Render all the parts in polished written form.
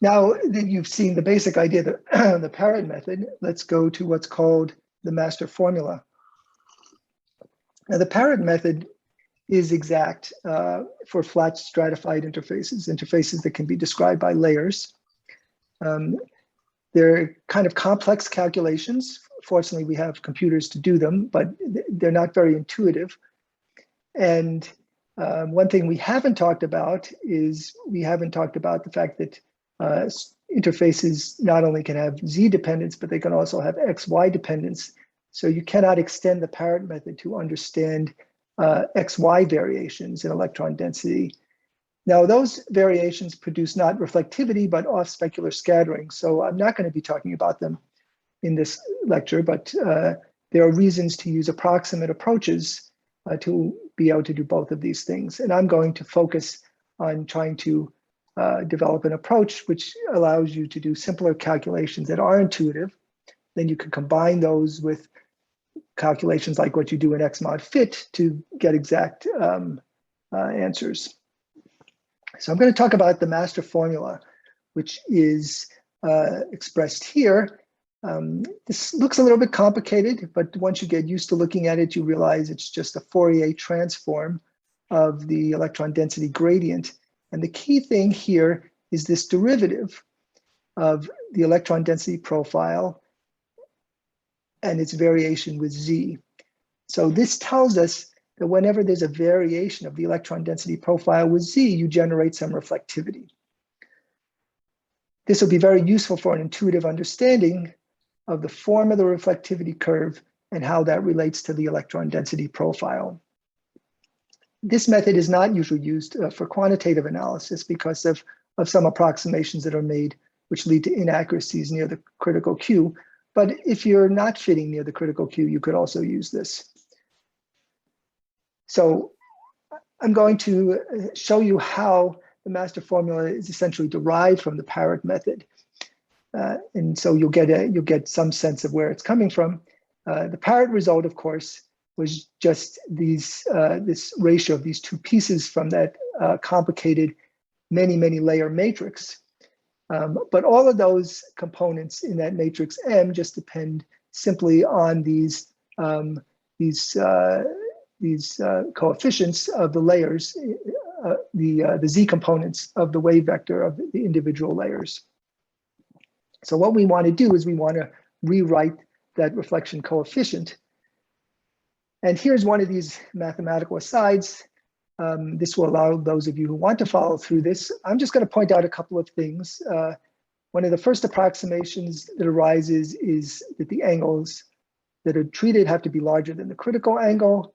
Now that you've seen the basic idea, the parrot method, let's go to what's called the master formula. Now, the parrot method is exact for flat stratified interfaces that can be described by layers. They're kind of complex calculations. Fortunately, we have computers to do them, but they're not very intuitive. And one thing we haven't talked about is the fact that interfaces not only can have Z dependence, but they can also have XY dependence. So you cannot extend the parrot method to understand XY variations in electron density. Now, those variations produce not reflectivity, but off-specular scattering. So I'm not going to be talking about them in this lecture, but there are reasons to use approximate approaches to be able to do both of these things. And I'm going to focus on trying to develop an approach which allows you to do simpler calculations that are intuitive. Then you can combine those with calculations like what you do in XMod fit to get exact answers. So I'm going to talk about the master formula, which is expressed here. This looks a little bit complicated, but once you get used to looking at it, you realize it's just a Fourier transform of the electron density gradient. And the key thing here is this derivative of the electron density profile and its variation with Z. So this tells us that whenever there's a variation of the electron density profile with Z, you generate some reflectivity. This will be very useful for an intuitive understanding of the form of the reflectivity curve and how that relates to the electron density profile. This method is not usually used for quantitative analysis because of some approximations that are made which lead to inaccuracies near the critical Q. But if you're not fitting near the critical Q, you could also use this. So I'm going to show you how the master formula is essentially derived from the parrot method. And so you'll get some sense of where it's coming from. The parrot result, of course, was just this ratio of these two pieces from that complicated many layer matrix. But all of those components in that matrix M just depend simply on these coefficients of the layers, the Z components of the wave vector of the individual layers. So what we want to do is we want to rewrite that reflection coefficient. And here's one of these mathematical asides. This will allow those of you who want to follow through this. I'm just going to point out a couple of things. One of the first approximations that arises is that the angles that are treated have to be larger than the critical angle.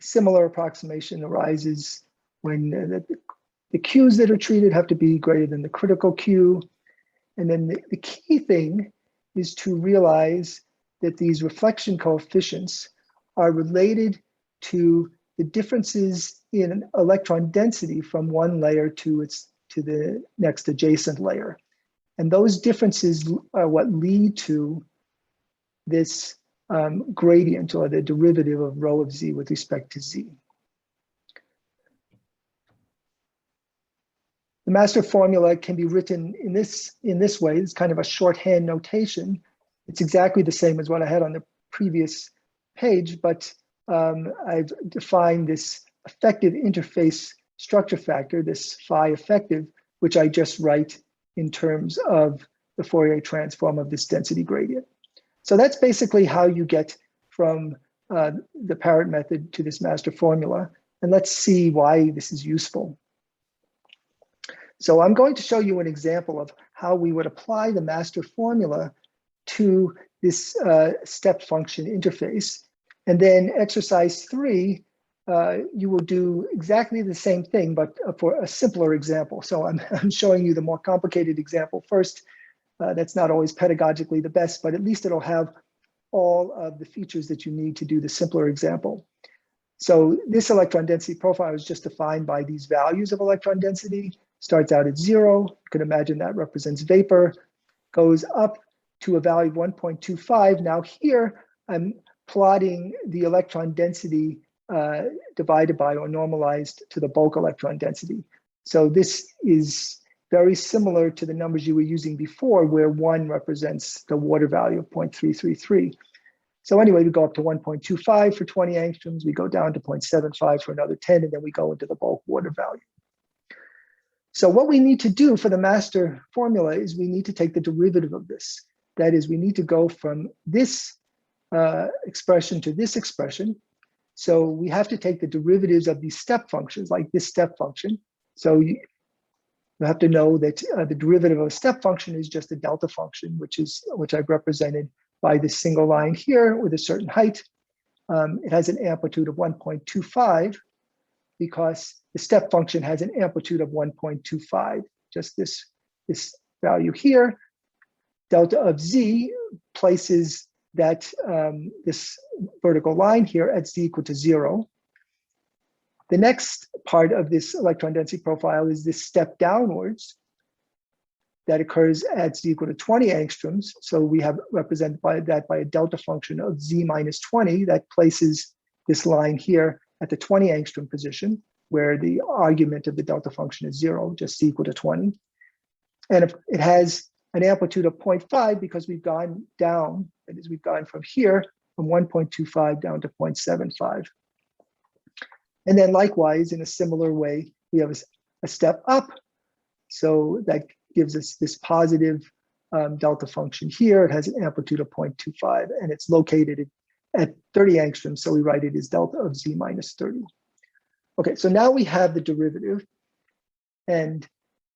A similar approximation arises when the Qs that are treated have to be greater than the critical Q. And then the key thing is to realize that these reflection coefficients are related to the differences in electron density from one layer to the next adjacent layer. And those differences are what lead to this gradient, or the derivative of rho of Z with respect to Z. The master formula can be written in this way. It's kind of a shorthand notation. It's exactly the same as what I had on the previous page, but I've defined this effective interface structure factor, this phi effective, which I just write in terms of the Fourier transform of this density gradient. So that's basically how you get from the parrot method to this master formula. And let's see why this is useful. So I'm going to show you an example of how we would apply the master formula to this step function interface. And then exercise 3, you will do exactly the same thing, but for a simpler example. So I'm showing you the more complicated example first. That's not always pedagogically the best, but at least it'll have all of the features that you need to do the simpler example. So this electron density profile is just defined by these values of electron density. Starts out at 0. You can imagine that represents vapor, goes up to a value of 1.25. Now here, I'm plotting the electron density divided by or normalized to the bulk electron density. So this is very similar to the numbers you were using before, where 1 represents the water value of 0.333. So anyway, we go up to 1.25 for 20 angstroms, we go down to 0.75 for another 10, and then we go into the bulk water value. So what we need to do for the master formula is we need to take the derivative of this. That is, we need to go from this expression to this expression. So we have to take the derivatives of these step functions, like this step function. So you have to know that the derivative of a step function is just a delta function, which I've represented by this single line here with a certain height. It has an amplitude of 1.25 because the step function has an amplitude of 1.25, just this value here. Delta of z places that this vertical line here at z equal to 0. The next part of this electron density profile is this step downwards that occurs at z equal to 20 angstroms. So we have represented by a delta function of z minus 20 that places this line here at the 20 angstrom position, where the argument of the delta function is 0, just z equal to 20. And it has an amplitude of 0.5 because we've gone down, that is, we've gone from here from 1.25 down to 0.75. And then likewise, in a similar way, we have a step up. So that gives us this positive delta function here. It has an amplitude of 0.25, and it's located at 30 angstroms. So we write it as delta of z minus 30. Okay, so now we have the derivative. And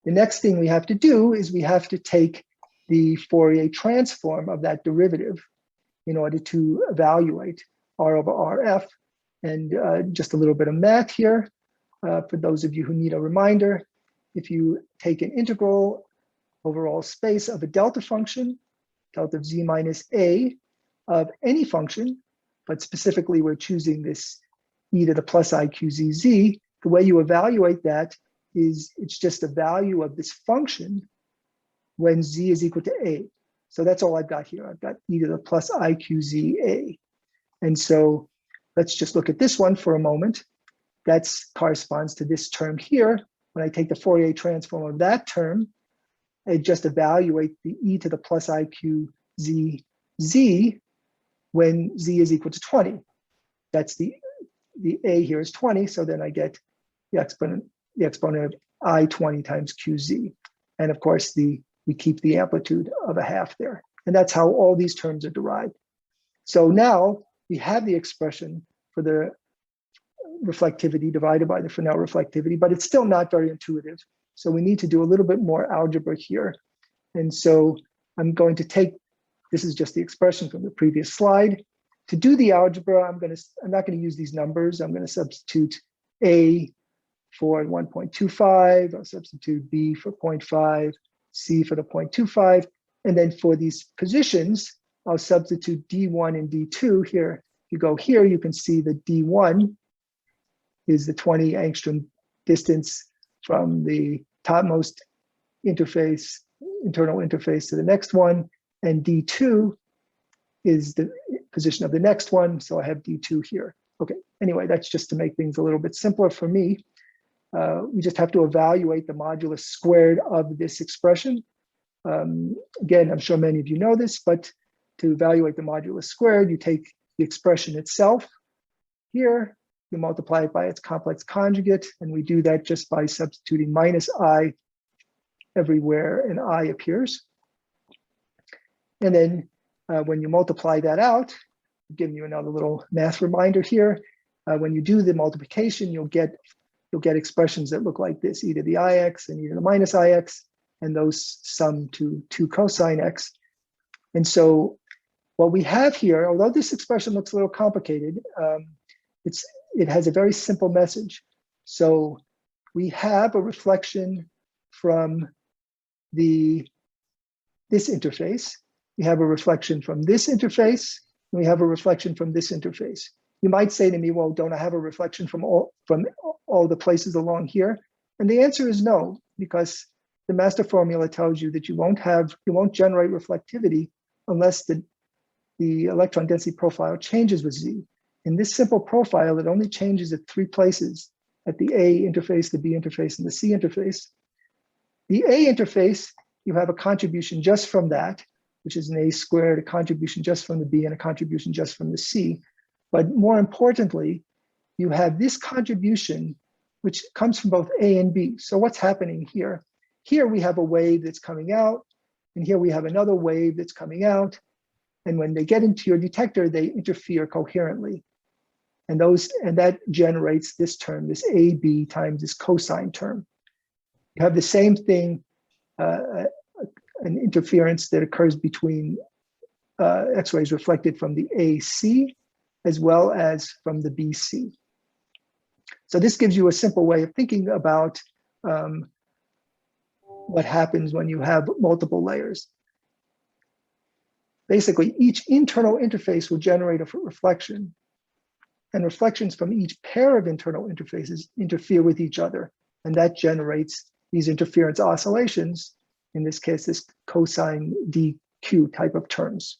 the next thing we have to do is we have to take the Fourier transform of that derivative in order to evaluate R over RF. And just a little bit of math here for those of you who need a reminder. If you take an integral over all space of a delta function, delta of z minus a of any function, but specifically we're choosing this e to the plus iqzz, the way you evaluate that is it's just the value of this function when z is equal to a. So that's all I've got here. I've got e to the plus iqza. And so let's just look at this one for a moment. That corresponds to this term here. When I take the Fourier transform of that term, I just evaluate the e to the plus iqzz when z is equal to 20. That's the a here is 20, so then I get the exponent of I 20 times qz. And of course, we keep the amplitude of a half there. And that's how all these terms are derived. So now we have the expression for the reflectivity divided by the Fresnel reflectivity, but it's still not very intuitive. So we need to do a little bit more algebra here. And so I'm going to take, this is just the expression from the previous slide. To do the algebra, I'm not going to use these numbers. I'm going to substitute A for 1.25, I'll substitute B for 0.5, C for the 0.25. And then for these positions, I'll substitute D1 and D2 here. If you go here, you can see that D1 is the 20 angstrom distance from the topmost interface, internal interface to the next one. And D2 is the position of the next one. So I have D2 here. Okay, anyway, that's just to make things a little bit simpler for me. We just have to evaluate the modulus squared of this expression. Again, I'm sure many of you know this, but to evaluate the modulus squared, you take the expression itself here, you multiply it by its complex conjugate, and we do that just by substituting minus I everywhere an I appears. And then when you multiply that out, I'm giving you another little math reminder here. When you do the multiplication, you'll get expressions that look like this, e to the ix and e to the minus ix, and those sum to 2 cosine x. And so what we have here, although this expression looks a little complicated, it has a very simple message. So we have a reflection from this interface. We have a reflection from this interface, and we have a reflection from this interface. You might say to me, well, don't I have a reflection from all the places along here? And the answer is no, because the master formula tells you that you won't generate reflectivity unless the electron density profile changes with Z. In this simple profile, it only changes at 3 places, at the A interface, the B interface, and the C interface. The A interface, you have a contribution just from that, which is an A squared, a contribution just from the B, and a contribution just from the C. But more importantly, you have this contribution, which comes from both A and B. So what's happening here? Here we have a wave that's coming out, and here we have another wave that's coming out. And when they get into your detector, they interfere coherently. And that generates this term, this AB times this cosine term. You have the same thing, an interference that occurs between X-rays reflected from the AC as well as from the BC. So this gives you a simple way of thinking about what happens when you have multiple layers. Basically, each internal interface will generate a reflection, and reflections from each pair of internal interfaces interfere with each other, and that generates these interference oscillations, in this case, this cosine dq type of terms.